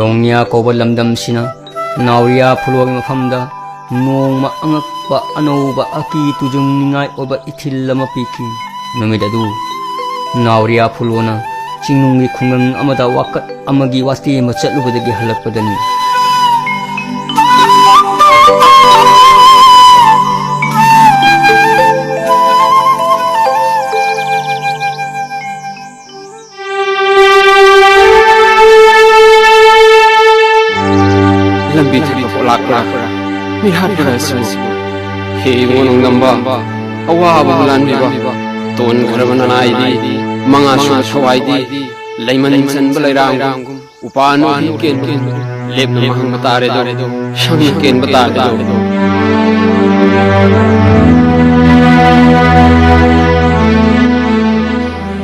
Longnia Koba Lamdam Sina, Nauria Pulwag Mafamda, Nongma Angakba Anoba Aki Tujung Ningai Oba Itilama Piki, Numidadu, Nauria Pulwana, Chinungi Kungang Amada Wakat Amagi Wasti Machalubadagi Halapadani. Lambi thapa lakra mihat barasu he wonung namba awa balan biba ton gharabana nai di manga su thawai di leiman san balairang upano ken leb na mahang matare do shang ken batar do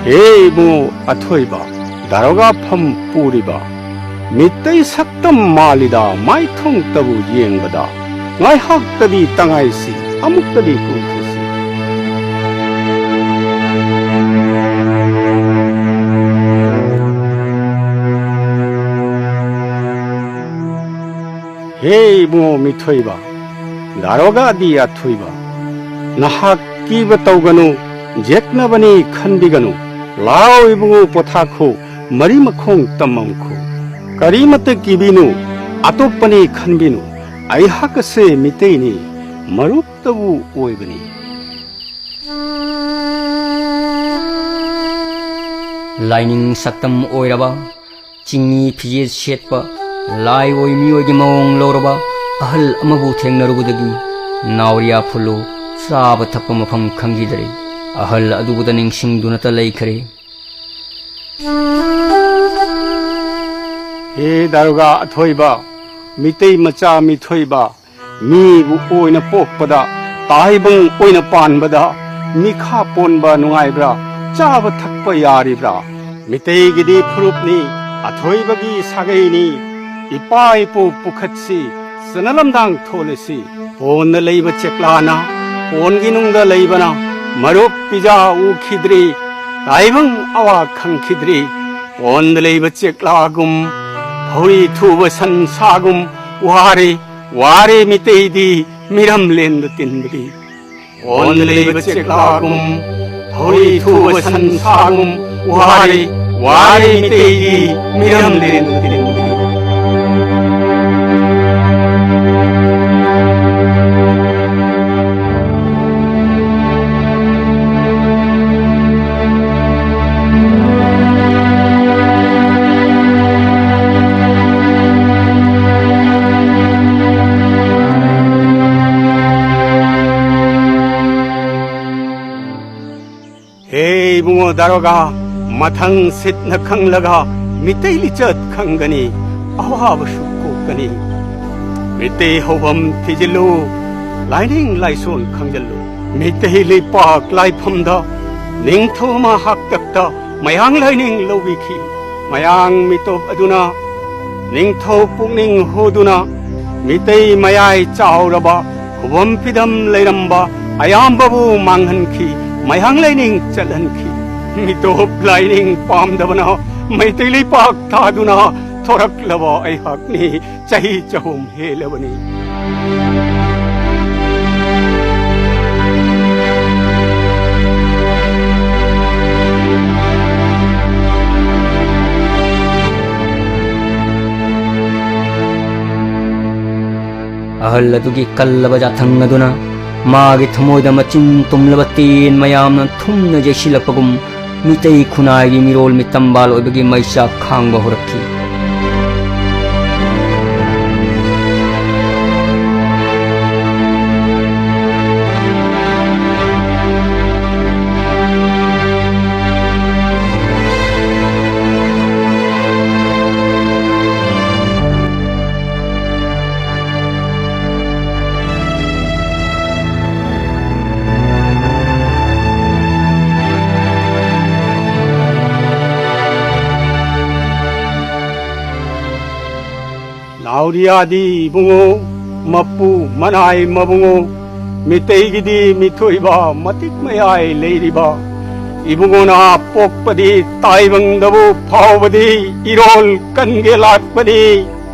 hey mo athoiba daroga pham puriba Mitay saktam malida mai thong tabu yengbada ngai hak tabi tangai si amuk tabi kuthisi hey mo mithoiba daroga di athoiba nahak kiba tawganu jekna bani khandiganu lao ibungu pothakho mari makhong tamamkho Karimata kibinu, atopani khanbinu, aihakase miteini, marup tabu oibani. Lining Saktam Oiraba, Chingi Pijis Shetpa, Lai Oimi Ogimong Loraba, Ahal Amabu Tengarubudagi, Nauria Pulu, Saba Tapamapam Kangidari, Ahal Adubudaning Singdunata Laikare. He daruga athoiba, mitei macha mithoiba, mi bu oina pokpada, taibang oina panbada, mikha ponba nungaibra, chaba thakpa yaribra, mitei gidi phurupni, athoibagi sagaini, ipa ipo pukhatsi, sanalamdang tholesi, pon leiba cheklana, pon ginungda leibana, marup pija u khidri, taibang awa khang khidri, pon leiba cheklagum, Hori tuba san sagum ware miteidi miram lenda tindri on leba cheklagum hori tuba san sagum ware miteidi miram lenda tindri Hey bungo daroga mathang sit na khanglaga mitei lichat khangani awab shukko kani mitei hobam thijilu lining laison khangjalu mitei lipak laiphamda ningthoma haktakta mayang lining lowiki mayang mitop aduna ningtho pukning hoduna mitei mayai chauraba hobam pidam leiramba ayambabu manghanki Mayang lining chalanki, mitop lining pamdavana, maitili pak thaduna, thorak lava aihakni, chahi chahum helavani. Ahaladugi kallaba jathangaduna, Magi Thamoida Machin Tumlabatin Mayamna Tumna Jeshilapagum Mitei Kunai Mirol Mitambal Obagi Maisha Kangba Horaki. Nauriadi bungo mapu manai mabungo miteigidi mithoiba matik mayai leiriba ibungona pokpadi taibangdabu phawbadi irol kange lakpadi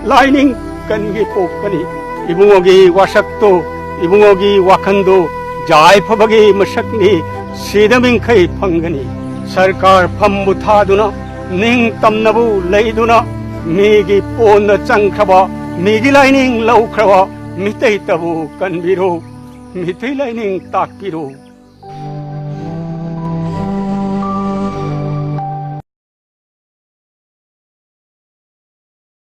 라이닝 깐기 뽑거니 이붕어기 와삭도 이붕어기 와칸도 자이퍼버기 머삭니 시더밍카이 펑거니 सरकार फम्बु थादुना निंग तमनबु लेदुना मिगी पोन चंख्रबा मिगी lining लौख्रबा मितै तबु कनबिरो मितै lining ताकपिरो